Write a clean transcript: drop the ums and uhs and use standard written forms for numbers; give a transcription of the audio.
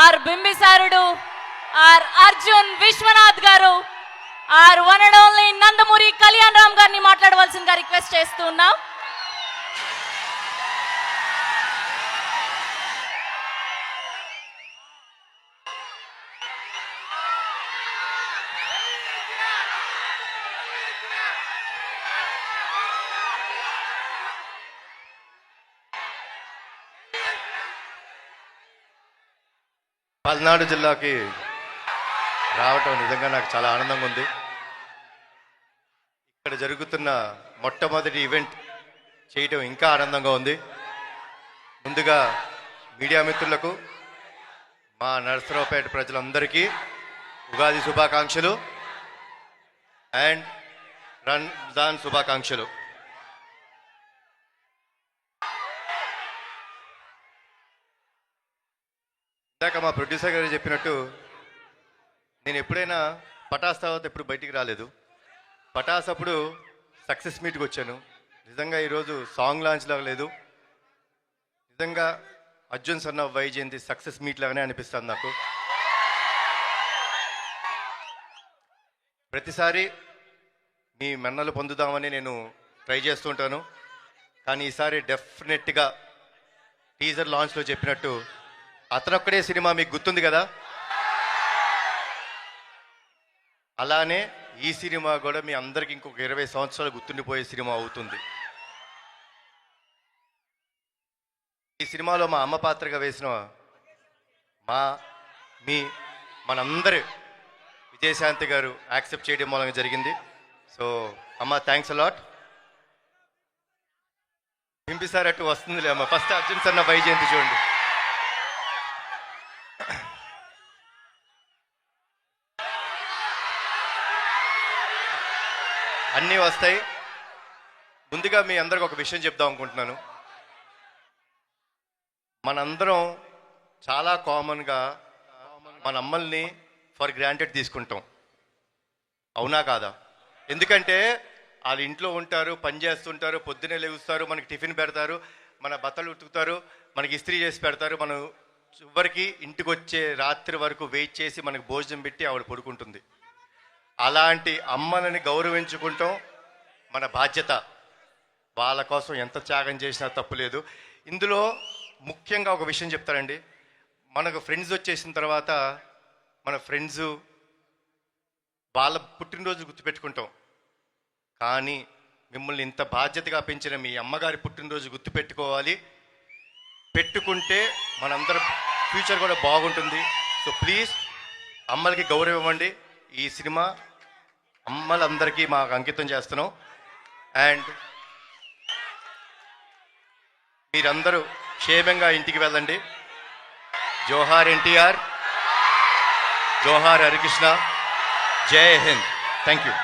Are బింబిసారుడు, our Arjun Vishwanath garu, our one and only Nandamuri Kalyan Ram గారిని మాట్లాడవలసిందిగా రిక్వెస్ట్ చేస్తూ ఉన్నాం. పల్నాడు జిల్లాకి రావటం నిజంగా నాకు చాలా ఆనందంగా ఉంది. ఇక్కడ జరుగుతున్న మొట్టమొదటి ఈవెంట్ చేయటం ఇంకా ఆనందంగా ఉంది. ముందుగా మీడియా మిత్రులకు, మా నరసరావుపేట ప్రజలందరికీ ఉగాది శుభాకాంక్షలు అండ్ రంజాన్ శుభాకాంక్షలు. ఇందాక మా ప్రొడ్యూసర్ గారు చెప్పినట్టు నేను ఎప్పుడైనా పటాస్ తర్వాత ఎప్పుడు బయటికి రాలేదు. పటాస్ అప్పుడు సక్సెస్ మీట్కి వచ్చాను. నిజంగా ఈరోజు సాంగ్ లాంచ్ లాగా లేదు, నిజంగా Arjun son of Vyjayanthi success meet లాగానే అనిపిస్తుంది నాకు. ప్రతిసారి మీ మన్నలు పొందుదామని నేను ట్రై చేస్తుంటాను, కానీ ఈసారి డెఫినెట్గా టీజర్ లాంచ్లో చెప్పినట్టు అతనొక్కడే సినిమా మీకు గుర్తుంది కదా, అలానే ఈ సినిమా కూడా మీ అందరికి ఇంకొక 20 సంవత్సరాలు గుర్తుండిపోయే సినిమా అవుతుంది. ఈ సినిమాలో మా అమ్మ పాత్రగా వేసిన మనందరి విజయశాంతి గారు యాక్సెప్ట్ చేయడం మూలంగా జరిగింది. సో అమ్మ, థ్యాంక్స్ అలాట్. బింబిసార్ అటు వస్తుందిలే అమ్మ, ఫస్ట్ అర్జున్ సన్న వైజయంతి చూడండి. అన్నీ వస్తాయి. ముందుగా మీ అందరికి ఒక విషయం చెప్దాం అనుకుంటున్నాను. మనందరం చాలా కామన్గా మన అమ్మల్ని ఫర్ గ్రాంటెడ్ తీసుకుంటాం, అవునా కాదా? ఎందుకంటే వాళ్ళు ఇంట్లో ఉంటారు, పని చేస్తుంటారు, పొద్దునే లేగుస్తారు, మనకి టిఫిన్ పెడతారు, మన బట్టలు ఉతుకుతారు, మనకి ఇస్త్రీ చేసి పెడతారు, మనం చివరికి ఇంటికి వచ్చే రాత్రి వరకు వెయిట్ చేసి మనకు భోజనం పెట్టి ఆవిడ పడుకుంటుంది. అలాంటి అమ్మలని గౌరవించుకుంటాం మన బాధ్యత. వాళ్ళ కోసం ఎంత త్యాగం చేసినా తప్పులేదు. ఇందులో ముఖ్యంగా ఒక విషయం చెప్తారండి. మనకు ఫ్రెండ్స్ వచ్చేసిన తర్వాత మన ఫ్రెండ్స్ వాళ్ళ పుట్టినరోజు గుర్తుపెట్టుకుంటాం, కానీ మిమ్మల్ని ఇంత బాధ్యతగా పెంచిన మీ అమ్మగారి పుట్టినరోజు గుర్తుపెట్టుకోవాలి. పెట్టుకుంటే మనందరం ఫ్యూచర్ కూడా బాగుంటుంది. సో ప్లీజ్ అమ్మలకి గౌరవం ఇవ్వండి. ఈ సినిమా అమ్మలందరికీ మాకు అంకితం చేస్తున్నాం. అండ్ మీరందరూ క్షేమంగా ఇంటికి వెళ్ళండి. జోహార్ ఎన్టీఆర్, జోహార్ హరికృష్ణ, జై హింద్. Thank you.